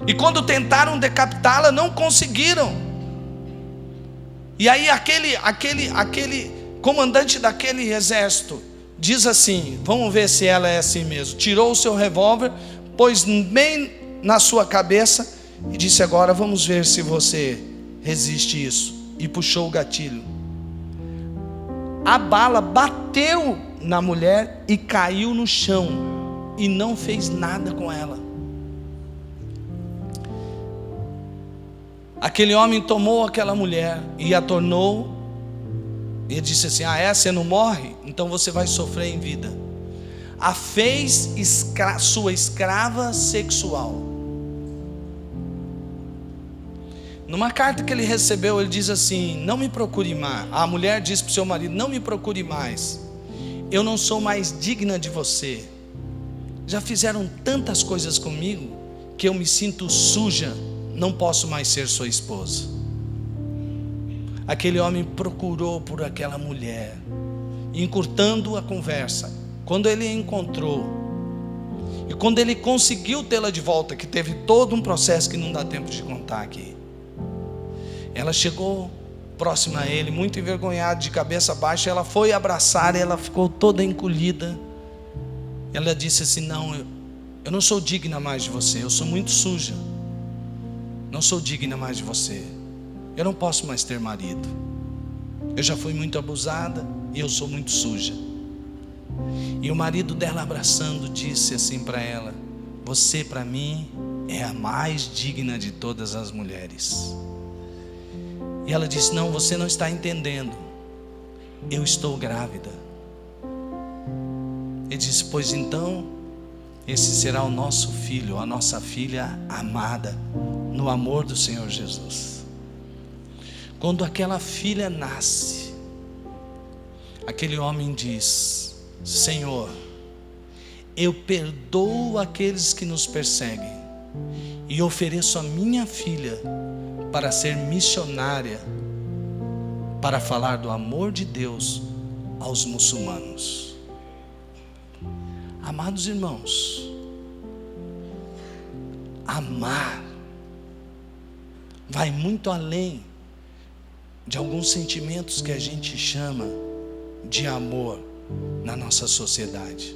E quando tentaram decapitá-la, não conseguiram. E aí aquele comandante daquele exército diz assim: vamos ver se ela é assim mesmo. Tirou o seu revólver, pôs bem na sua cabeça e disse: agora vamos ver se você resiste isso. E puxou o gatilho. a bala bateu na mulher e caiu no chão, e não fez nada com ela. Aquele homem tomou aquela mulher e a tornou, e disse assim: você não morre? Então você vai sofrer em vida. A fez sua escrava sexual. Numa carta que ele recebeu, ele diz assim: não me procure mais. A mulher diz para o seu marido: não me procure mais, eu não sou mais digna de você. Já fizeram tantas coisas comigo que eu me sinto suja, não posso mais ser sua esposa. Aquele homem procurou por aquela mulher, encurtando a conversa. Quando ele a encontrou, e quando ele conseguiu tê-la de volta, que teve todo um processo que não dá tempo de contar aqui, ela chegou próxima a ele, muito envergonhada, de cabeça baixa. Ela foi abraçar, ela ficou toda encolhida. Ela disse assim: não, eu não sou digna mais de você, eu sou muito suja, não sou digna mais de você, eu não posso mais ter marido, eu já fui muito abusada e eu sou muito suja. E o marido dela, abraçando, disse assim para ela: você para mim é a mais digna de todas as mulheres. E ela disse: não, você não está entendendo, eu estou grávida. Ele disse: pois então, esse será o nosso filho, a nossa filha amada, no amor do Senhor Jesus. Quando aquela filha nasce, aquele homem diz: Senhor, eu perdoo aqueles que nos perseguem, e ofereço a minha filha para ser missionária, para falar do amor de Deus aos muçulmanos. Amados irmãos, amar vai muito além de alguns sentimentos que a gente chama de amor na nossa sociedade.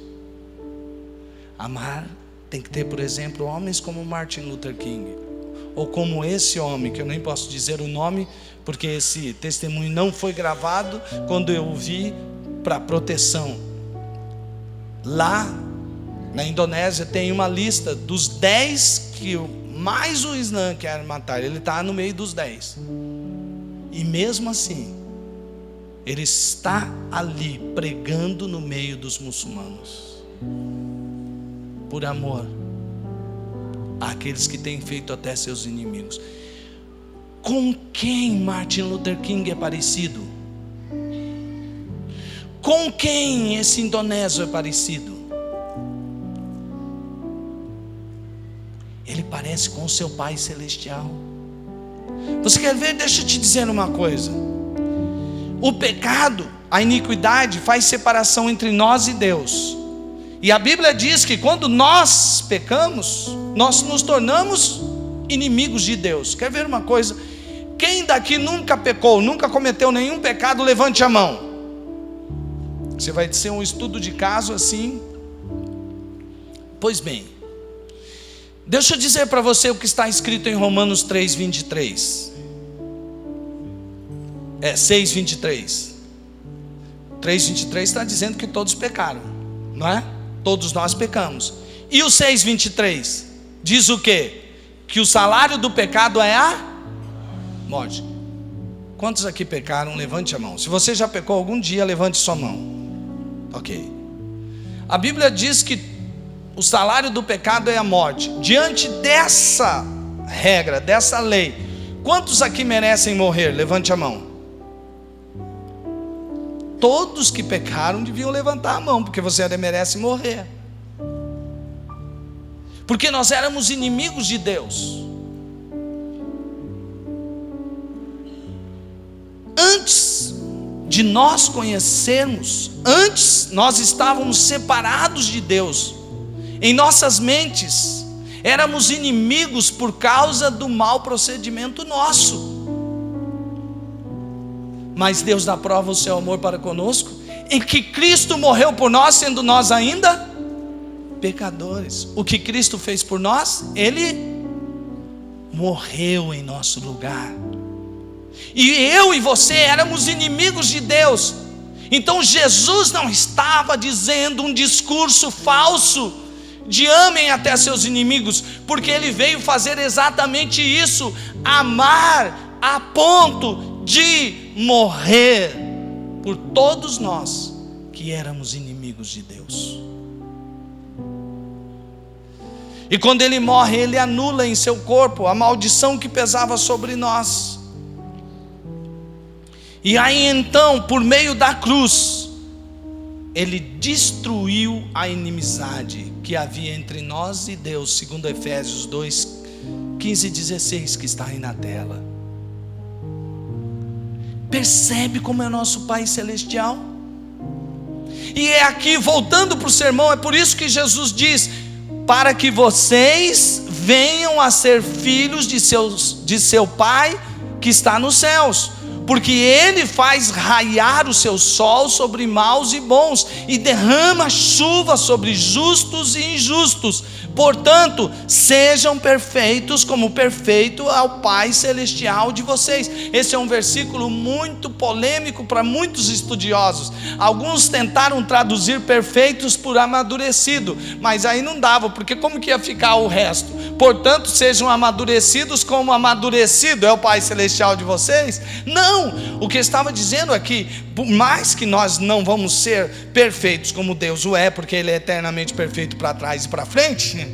Amar tem que ter, por exemplo, homens como Martin Luther King, ou como esse homem, que eu nem posso dizer o nome, porque esse testemunho não foi gravado, quando eu vi para proteção. Lá na Indonésia tem uma lista dos 10 que mais o Islã quer matar. Ele está no meio dos 10, e mesmo assim ele está ali pregando no meio dos muçulmanos, por amor àqueles que têm feito até seus inimigos. Com quem Martin Luther King é parecido? Com quem esse indonésio é parecido? Ele parece com o seu Pai Celestial. Você quer ver? Deixa eu te dizer uma coisa. O pecado, a iniquidade, faz separação entre nós e Deus. E a Bíblia diz que quando nós pecamos, nós nos tornamos inimigos de Deus. Quer ver uma coisa? Quem daqui nunca pecou, nunca cometeu nenhum pecado, levante a mão. Você vai ser um estudo de caso assim. Pois bem, deixa eu dizer para você o que está escrito em Romanos 3:23. 6:23. 3:23 está dizendo que todos pecaram, não é? Todos nós pecamos. E o 6:23 diz o quê? Que o salário do pecado é a morte. Quantos aqui pecaram? Levante a mão. Se você já pecou algum dia, levante sua mão. Ok. A Bíblia diz que o salário do pecado é a morte. Diante dessa regra, dessa lei, quantos aqui merecem morrer? Levante a mão. Todos que pecaram deviam levantar a mão, porque você merece morrer. Porque nós éramos inimigos de Deus. Antes de nós conhecermos, antes nós estávamos separados de Deus. Em nossas mentes, éramos inimigos por causa do mau procedimento nosso. Mas Deus dá prova o seu amor para conosco, em que Cristo morreu por nós, sendo nós ainda pecadores. O que Cristo fez por nós? Ele morreu em nosso lugar. E eu e você éramos inimigos de Deus. Então Jesus não estava dizendo um discurso falso de amem até seus inimigos, porque ele veio fazer exatamente isso: amar a ponto de morrer por todos nós que éramos inimigos de Deus. E quando ele morre, ele anula em seu corpo a maldição que pesava sobre nós. E aí então, por meio da cruz, ele destruiu a inimizade que havia entre nós e Deus, segundo Efésios 2, 15 e 16, que está aí na tela. Percebe como é nosso Pai Celestial? E é aqui, voltando para o sermão, é por isso que Jesus diz: para que vocês venham a ser filhos de seu Pai que está nos céus, porque Ele faz raiar o seu sol sobre maus e bons, e derrama chuva sobre justos e injustos. Portanto, sejam perfeitos como perfeito é o Pai Celestial de vocês. Esse é um versículo muito polêmico para muitos estudiosos. Alguns tentaram traduzir perfeitos por amadurecido, mas aí não dava, porque como que ia ficar o resto? Portanto, sejam amadurecidos como amadurecido é o Pai Celestial de vocês. Não, o que estava dizendo aqui, por mais que nós não vamos ser perfeitos como Deus o é, porque Ele é eternamente perfeito para trás e para frente,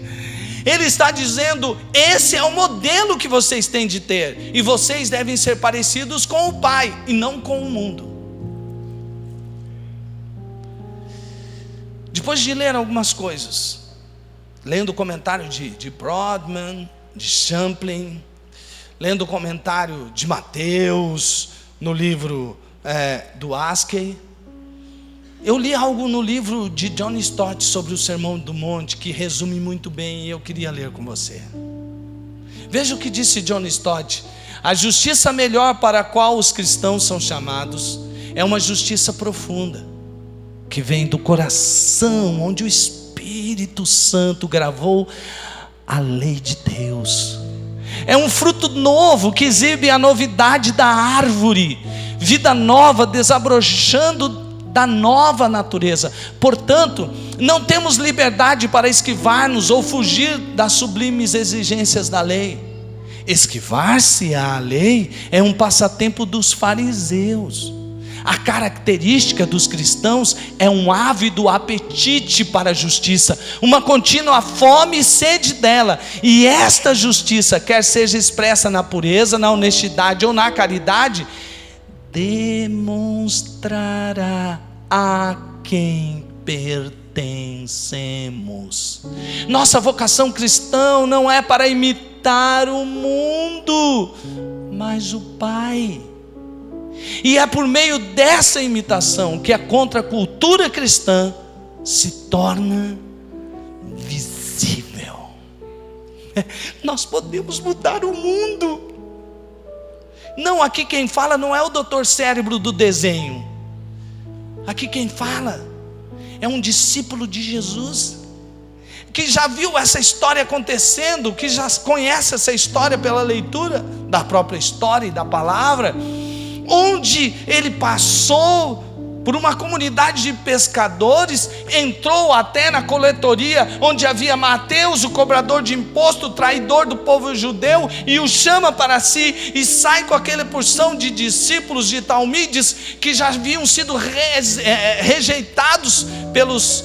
Ele está dizendo: esse é o modelo que vocês têm de ter, e vocês devem ser parecidos com o Pai e não com o mundo. Depois de ler algumas coisas, lendo o comentário de Brodman, de Champlin, lendo o comentário de Mateus no livro do Askey, eu li algo no livro de John Stott sobre o Sermão do Monte que resume muito bem, e eu queria ler com você. Veja o que disse John Stott: a justiça melhor para a qual os cristãos são chamados é uma justiça profunda, que vem do coração, onde o Espírito Santo gravou a lei de Deus. É um fruto novo que exibe a novidade da árvore, vida nova desabrochando da nova natureza. Portanto, não temos liberdade para esquivar-nos ou fugir das sublimes exigências da lei. Esquivar-se à lei é um passatempo dos fariseus. A característica dos cristãos é um ávido apetite para a justiça, uma contínua fome e sede dela. E esta justiça, quer seja expressa na pureza, na honestidade ou na caridade, demonstrará a quem pertencemos. Nossa vocação cristã não é para imitar o mundo, mas o Pai. E é por meio dessa imitação que a contracultura cristã se torna visível. Nós podemos mudar o mundo. Não, aqui quem fala não é o doutor Cérebro do desenho. Aqui quem fala é um discípulo de Jesus, que já viu essa história acontecendo, que já conhece essa história pela leitura da própria história e da palavra, onde ele passou por uma comunidade de pescadores, entrou até na coletoria, onde havia Mateus, o cobrador de imposto, o traidor do povo judeu, e o chama para si, e sai com aquela porção de discípulos de talmides, que já haviam sido rejeitados pelos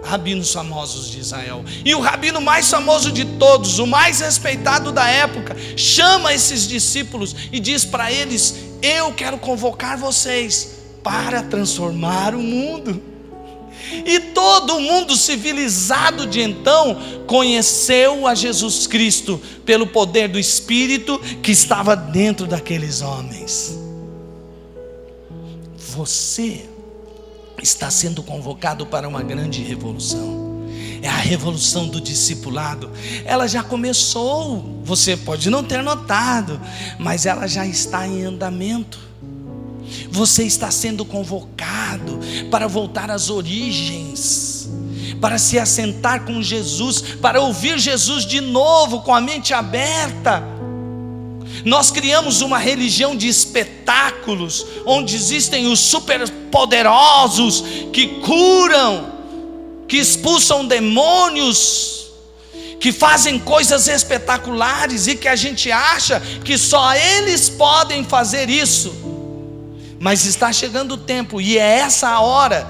rabinos famosos de Israel. E o rabino mais famoso de todos, o mais respeitado da época, chama esses discípulos e diz para eles: eu quero convocar vocês para transformar o mundo. E todo o mundo civilizado de então conheceu a Jesus Cristo pelo poder do Espírito que estava dentro daqueles homens. Você está sendo convocado para uma grande revolução. É a revolução do discipulado. Ela já começou, você pode não ter notado, mas ela já está em andamento. Você está sendo convocado para voltar às origens, para se assentar com Jesus, para ouvir Jesus de novo com a mente aberta. Nós criamos uma religião de espetáculos, onde existem os superpoderosos que curam, que expulsam demônios, que fazem coisas espetaculares e que a gente acha que só eles podem fazer isso. Mas está chegando o tempo, e é essa a hora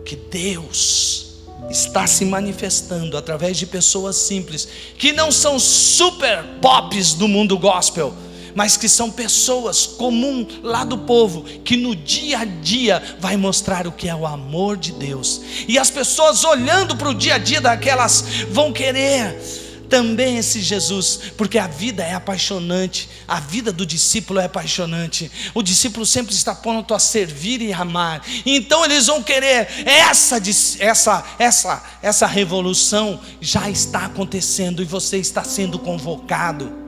que Deus está se manifestando através de pessoas simples, que não são super pops do mundo gospel, mas que são pessoas comuns lá do povo, que no dia a dia vai mostrar o que é o amor de Deus. E as pessoas olhando para o dia a dia daquelas vão querer também esse Jesus, porque a vida é apaixonante, a vida do discípulo é apaixonante. O discípulo sempre está pronto a servir e amar. Então eles vão querer essa revolução já está acontecendo e você está sendo convocado.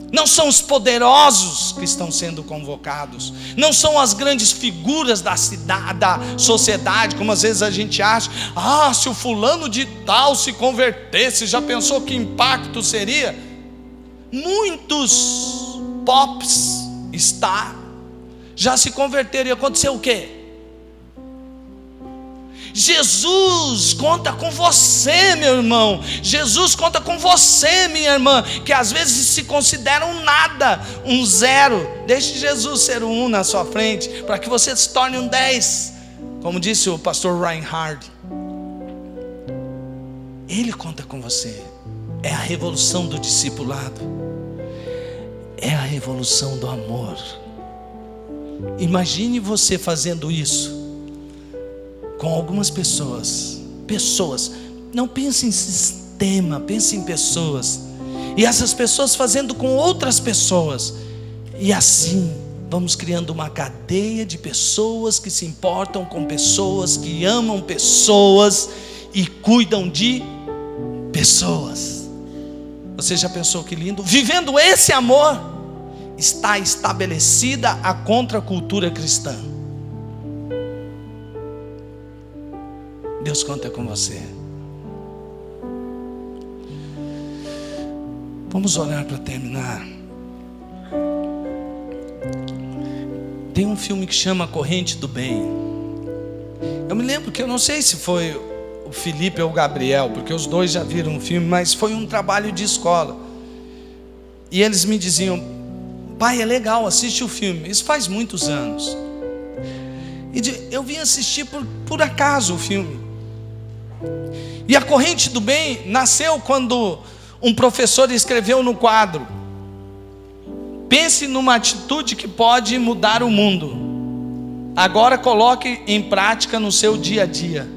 Não são os poderosos que estão sendo convocados, não são as grandes figuras da cidade, da sociedade, como às vezes a gente acha. Se o fulano de tal se convertesse, já pensou que impacto seria? Muitos pops já se converteram, e aconteceu o quê? Jesus conta com você, meu irmão. Jesus conta com você, minha irmã, que às vezes se considera um nada, um zero. Deixe Jesus ser um 1 na sua frente, para que você se torne um 10, como disse o pastor Reinhard. Ele conta com você. É a revolução do discipulado, é a revolução do amor. Imagine você fazendo isso com algumas pessoas. Não pense em sistema, pense em pessoas. E essas pessoas fazendo com outras pessoas. E assim vamos criando uma cadeia de pessoas que se importam com pessoas, que amam pessoas e cuidam de pessoas. Você já pensou que lindo? Vivendo esse amor, está estabelecida a contracultura cristã. Deus conta com você. Vamos orar para terminar. Tem um filme que chama Corrente do Bem. Eu me lembro que eu não sei se foi o Felipe ou o Gabriel, porque os dois já viram o filme, mas foi um trabalho de escola. E eles me diziam: pai, é legal, assiste o filme. Isso faz muitos anos. E eu vim assistir por acaso o filme. E a Corrente do Bem nasceu quando um professor escreveu no quadro: pense numa atitude que pode mudar o mundo. Agora coloque em prática no seu dia a dia.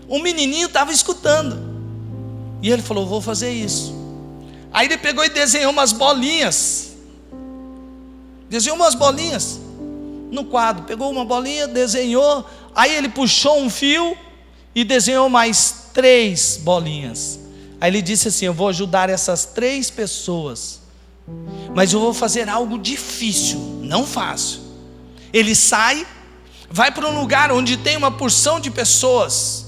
Um menininho estava escutando. E ele falou: vou fazer isso. Aí ele pegou e desenhou umas bolinhas. No quadro. Pegou uma bolinha, desenhou. Aí ele puxou um fio e desenhou mais 3 bolinhas. Aí ele disse assim: eu vou ajudar essas 3 pessoas, mas eu vou fazer algo difícil, não fácil. Ele sai, vai para um lugar onde tem uma porção de pessoas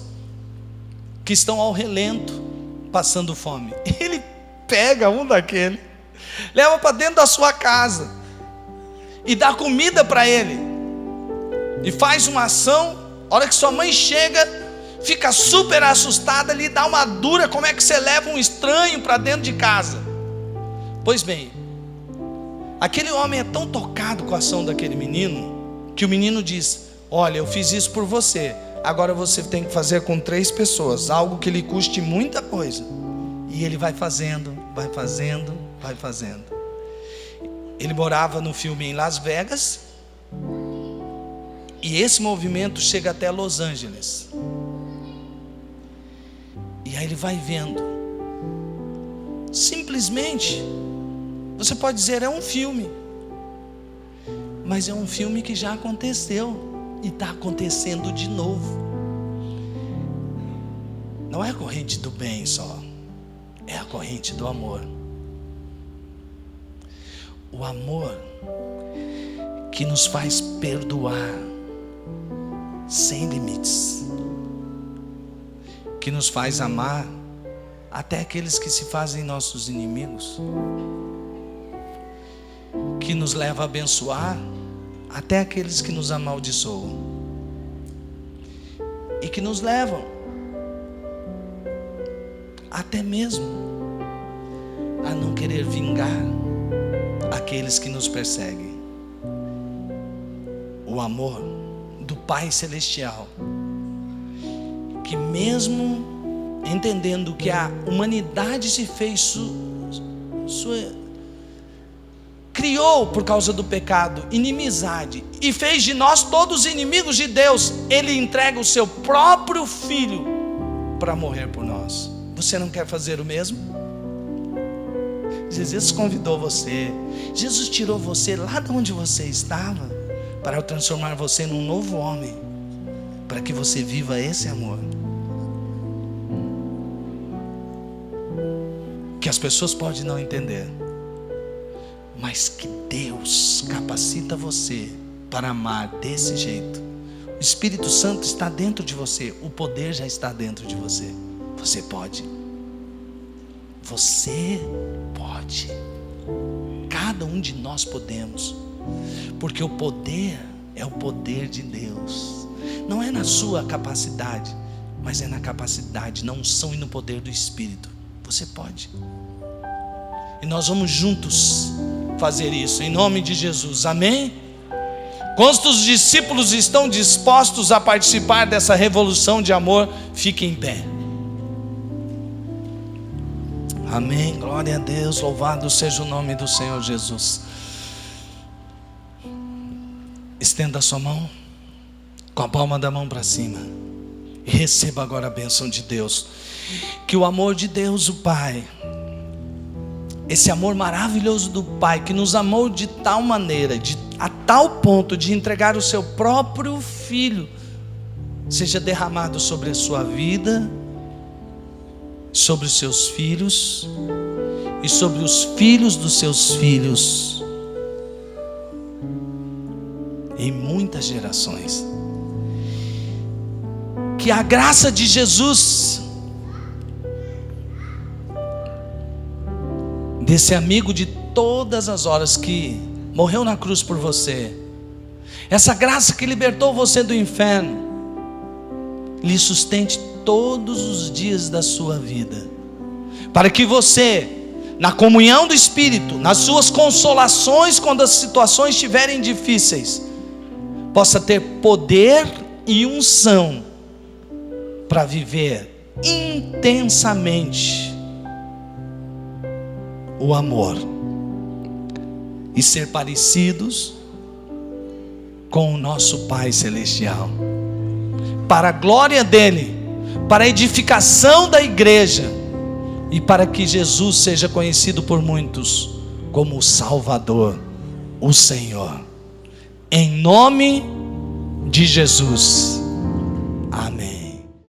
que estão ao relento, passando fome. Ele pega um daquele, leva para dentro da sua casa e dá comida para ele, e faz uma ação. A hora que sua mãe chega, fica super assustada, lhe dá uma dura: como é que você leva um estranho para dentro de casa? Pois bem, aquele homem é tão tocado com a ação daquele menino, que o menino diz: olha, eu fiz isso por você, agora você tem que fazer com 3 pessoas, algo que lhe custe muita coisa. E ele vai fazendo. Ele morava no filme em Las Vegas, e esse movimento chega até Los Angeles. E aí ele vai vendo. Simplesmente, você pode dizer, é um filme, mas é um filme que já aconteceu e está acontecendo de novo. Não é a corrente do bem só, é a corrente do amor. O amor que nos faz perdoar sem limites, que nos faz amar até aqueles que se fazem nossos inimigos, que nos leva a abençoar até aqueles que nos amaldiçoam, e que nos levam até mesmo a não querer vingar aqueles que nos perseguem. O amor do Pai Celestial, que mesmo entendendo que a humanidade se fez criou por causa do pecado inimizade e fez de nós todos inimigos de Deus, Ele entrega o seu próprio Filho para morrer por nós. Você não quer fazer o mesmo? Jesus convidou você, Jesus tirou você lá de onde você estava para transformar você num novo homem, para que você viva esse amor. Que as pessoas podem não entender, mas que Deus capacita você para amar desse jeito. O Espírito Santo está dentro de você, o poder já está dentro de você. Você pode. Você pode. Cada um de nós podemos, porque o poder é o poder de Deus. Não é na sua capacidade, mas é na capacidade, na unção e no poder do Espírito. Você pode. E nós vamos juntos fazer isso, em nome de Jesus, amém? Quantos discípulos estão dispostos a participar dessa revolução de amor? Fiquem em pé. Amém, glória a Deus, louvado seja o nome do Senhor Jesus. Estenda a sua mão, com a palma da mão para cima, e receba agora a bênção de Deus. Que o amor de Deus, o Pai, esse amor maravilhoso do Pai, que nos amou de tal maneira, a tal ponto de entregar o seu próprio Filho, seja derramado sobre a sua vida, sobre os seus filhos e sobre os filhos dos seus filhos, em muitas gerações. Que a graça de Jesus, desse amigo de todas as horas que morreu na cruz por você, essa graça que libertou você do inferno, lhe sustente todos os dias da sua vida, para que você, na comunhão do Espírito, nas suas consolações quando as situações estiverem difíceis, possa ter poder e unção para viver intensamente o amor e ser parecidos com o nosso Pai Celestial, para a glória dele, para a edificação da igreja e para que Jesus seja conhecido por muitos como o Salvador, o Senhor, em nome de Jesus, amém.